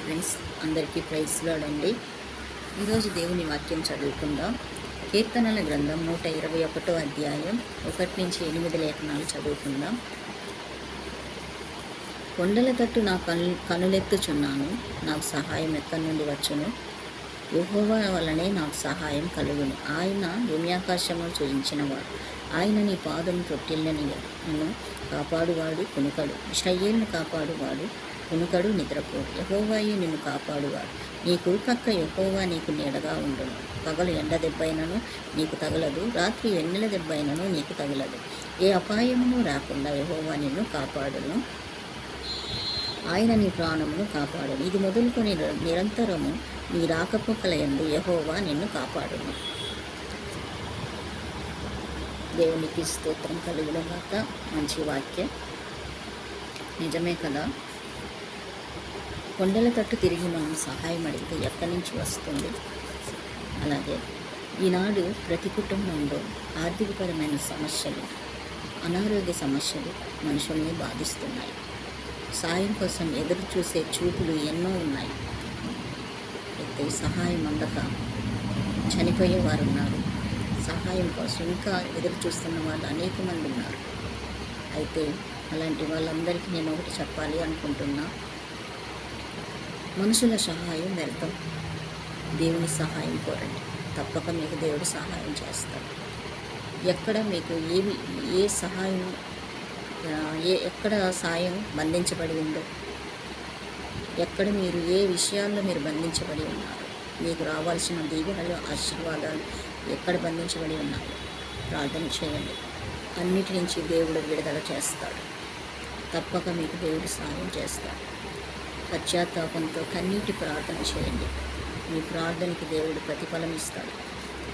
Friends అందరికీ praise lord అండి. ఈరోజు దేవుని వాక్యం చదువుకుందాం. కీర్తనల గ్రంథం 121 అధ్యాయం 1 నుంచి 8 లేఖనాలు చదువుకుందాం. కొండల తట్టు నా కనులెత్తుచున్నాను, నాకు సహాయం ఎక్కడి నుండి వచ్చును? యెహోవా వలనే నాకు సహాయం కలుగును. ఆయన భూమ్యాకాశమును సృజించినవాడు. ఆయన నీ పాదం తొట్టిల్లని నన్ను కాపాడువాడు కునుకడు. ఇశ్రాయేలును కాపాడువాడు కునుకడు నిద్రపోడు. యెహోవాయే నిన్ను కాపాడువాడు. నీ కుడిపక్క యెహోవా నీకు నీడగా ఉండును. పగలు ఎండ దెబ్బైనను నీకు తగలదు, రాత్రి వెన్నెల దెబ్బైనను నీకు తగలదు. ఏ అపాయమును రాకుండా యెహోవా నిన్ను కాపాడును. ఆయన నీ ప్రాణమును కాపాడును. ఇది మొదలుకొని నిరంతరము నీ రాకపోకల యందు యెహోవా నిన్ను కాపాడును. దేవునికి స్తోత్రం కలుగునుగాక. మంచి వాక్యం, నిజమే కదా. కొండల తట్టు తిరిగి మనం సహాయం అడిగితే ఎక్కడి నుంచి వస్తుంది? అలాగే ఈనాడు ప్రతి కుటుంబంలో ఆర్థికపరమైన సమస్యలు, అనారోగ్య సమస్యలు మనుషుల్ని బాధిస్తున్నాయి. సాయం కోసం ఎదురు చూసే చూపులు ఎన్నో ఉన్నాయి. అయితే సహాయం అందక చనిపోయేవారు ఉన్నారు. సహాయం కోసం ఇంకా ఎదురు చూస్తున్న వాళ్ళు అనేక మంది ఉన్నారు. అయితే అలాంటి వాళ్ళందరికీ నేను ఒకటి చెప్పాలి అనుకుంటున్నా. మనుషుల సహాయం వ్యర్థం. దేవుని సహాయం కోరండి, తప్పక మీకు దేవుడు సహాయం చేస్తాడు. ఎక్కడ మీకు ఏ సహాయం ఎక్కడ సాయం బంధించబడి ఉందో, ఎక్కడ మీరు ఏ విషయాల్లో మీరు బంధించబడి ఉన్నారు, మీకు రావాల్సిన దీవెనలు ఆశీర్వాదాలు ఎక్కడ బంధించబడి ఉన్నారు, ప్రార్థన చేయండి. అన్నిటి నుంచి దేవుడు విడుదల చేస్తాడు. తప్పక మీకు దేవుడు సహాయం చేస్తాడు. పశ్చాత్తాపంతో కన్నీటి ప్రార్థన చేయండి. మీ ప్రార్థనకి దేవుడు ప్రతిఫలం ఇస్తాడు.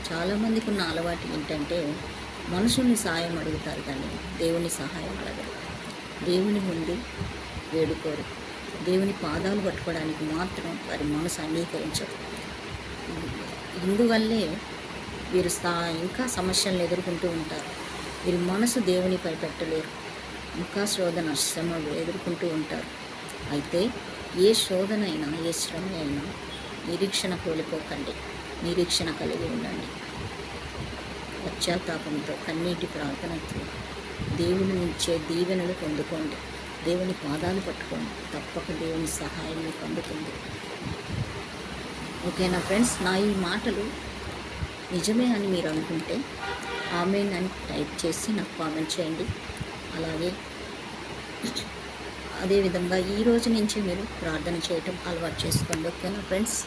చాలామందికి ఉన్న అలవాటు ఏంటంటే మనుషుల్ని సాయం అడుగుతారు కానీ దేవుని సహాయం అడగరు. దేవుని ముందు వేడుకోరు. దేవుని పాదాలు పట్టుకోవడానికి మాత్రం వారి మనసు అంగీకరించదు. ఇందువల్లే వీరు ఇంకా సమస్యలను ఎదుర్కొంటూ ఉంటారు. వీరి మనసు దేవునిపై పెట్టలేరు. ఇంకా శోధన శ్రమలు ఎదుర్కొంటూ ఉంటారు. అయితే ఏ శోధన అయినా, ఏ శ్రమ అయినా నిరీక్షణ కోల్పోకండి. నిరీక్షణ కలిగి ఉండండి. పశ్చాత్తాపంతో కన్నీటి ప్రార్థనతో దేవుని నుంచే దీవెనలు పొందుకోండి. దేవుని పాదాలు పట్టుకోండి. తప్పక దేవుని సహాయం మీకు అందుతుంది. ఓకేనా ఫ్రెండ్స్? నా ఈ మాటలు నిజమే అని మీరు అనుకుంటే ఆమేన్ అని టైప్ చేసి నాకు కామెంట్ చేయండి. అలాగే అదేవిధంగా ఈ రోజు నుంచి మీరు ప్రార్థన చేయటం అలవాటు చేసుకోండి. ఓకేనా ఫ్రెండ్స్?